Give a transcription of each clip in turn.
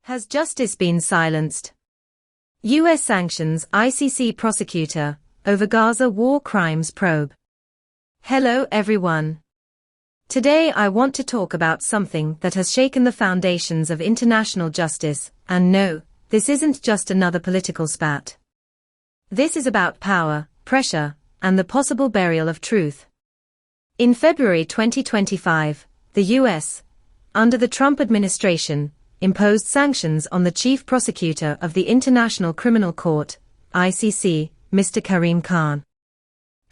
Has justice been silenced? U.S. sanctions ICC prosecutor over Gaza war crimes probe. Hello everyone. Today I want to talk about something that has shaken the foundations of international justice, and no, this isn't just another political spat. This is about power, pressure, and the possible burial of truth. In February 2025, the U.S., under the Trump administration, imposed sanctions on the chief prosecutor of the International Criminal Court, ICC, Mr. Karim Khan.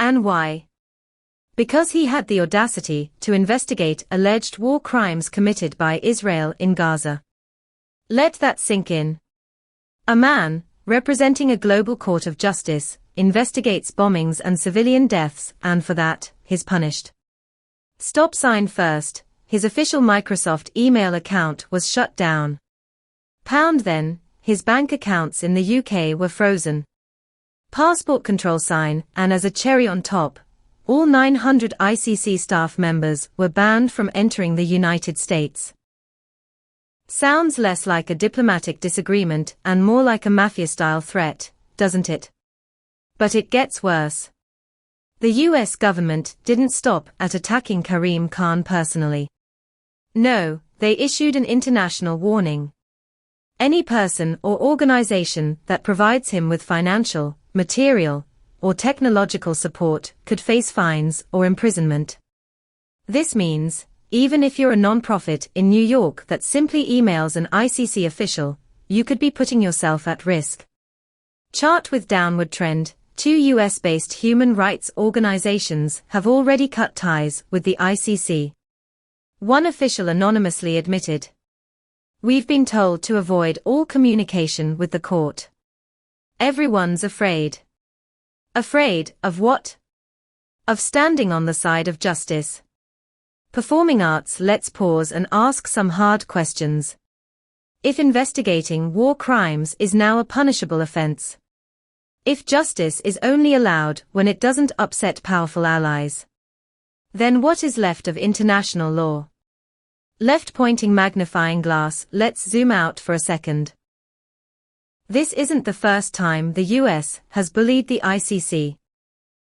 And why? Because he had the audacity to investigate alleged war crimes committed by Israel in Gaza. Let that sink in. A man, representing a global court of justice, investigates bombings and civilian deaths, and for that, he's punished. Stop sign first. His official Microsoft email account was shut down. Pound then, his bank accounts in the UK were frozen. Passport control sign, and as a cherry on top, all 900 ICC staff members were banned from entering the United States. Sounds less like a diplomatic disagreement and more like a mafia-style threat, doesn't it? But it gets worse. The US government didn't stop at attacking Karim Khan personally. No, they issued an international warning. Any person or organization that provides him with financial, material, or technological support could face fines or imprisonment. This means, even if you're a non-profit in New York that simply emails an ICC official, you could be putting yourself at risk. Chart with downward trend, 2 US-based human rights organizations have already cut ties with the ICC. One official anonymously admitted, "We've been told to avoid all communication with the court. Everyone's afraid." Afraid of what? Of standing on the side of justice. Performing arts. Let's pause and ask some hard questions. If investigating war crimes is now a punishable offense, if justice is only allowed when it doesn't upset powerful allies, then what is left of international law? Left-pointing magnifying glass. Let's zoom out for a second. This isn't the first time the US has bullied the ICC.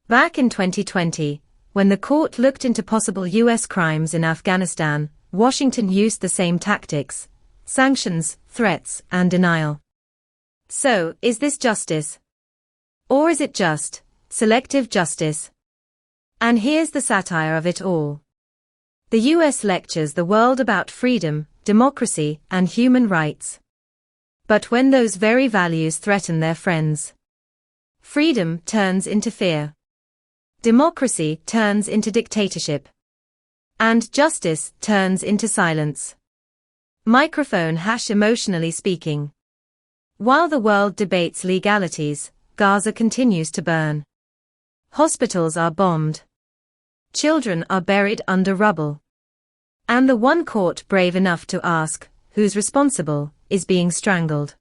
Back in 2020, when the court looked into possible US crimes in Afghanistan, Washington used the same tactics: sanctions, threats, and denial. So, is this justice? Or is it just selective justice? And here's the satire of it all. The US lectures the world about freedom, democracy, and human rights. But when those very values threaten their friends, freedom turns into fear. Democracy turns into dictatorship. And justice turns into silence. Microphone # emotionally speaking. While the world debates legalities, Gaza continues to burn. Hospitals are bombed. Children are buried under rubble. And the one court brave enough to ask, who's responsible, is being strangled.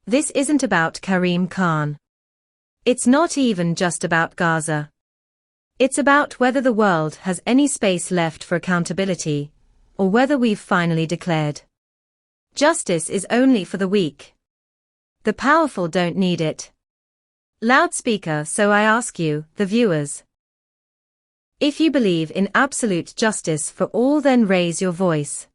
This isn't about Karim Khan. It's not even just about Gaza. It's about whether the world has any space left for accountability, or whether we've finally declared justice is only for the weak. The powerful don't need it. Loudspeaker. So I ask you, the viewers, if you believe in absolute justice for all, then raise your voice.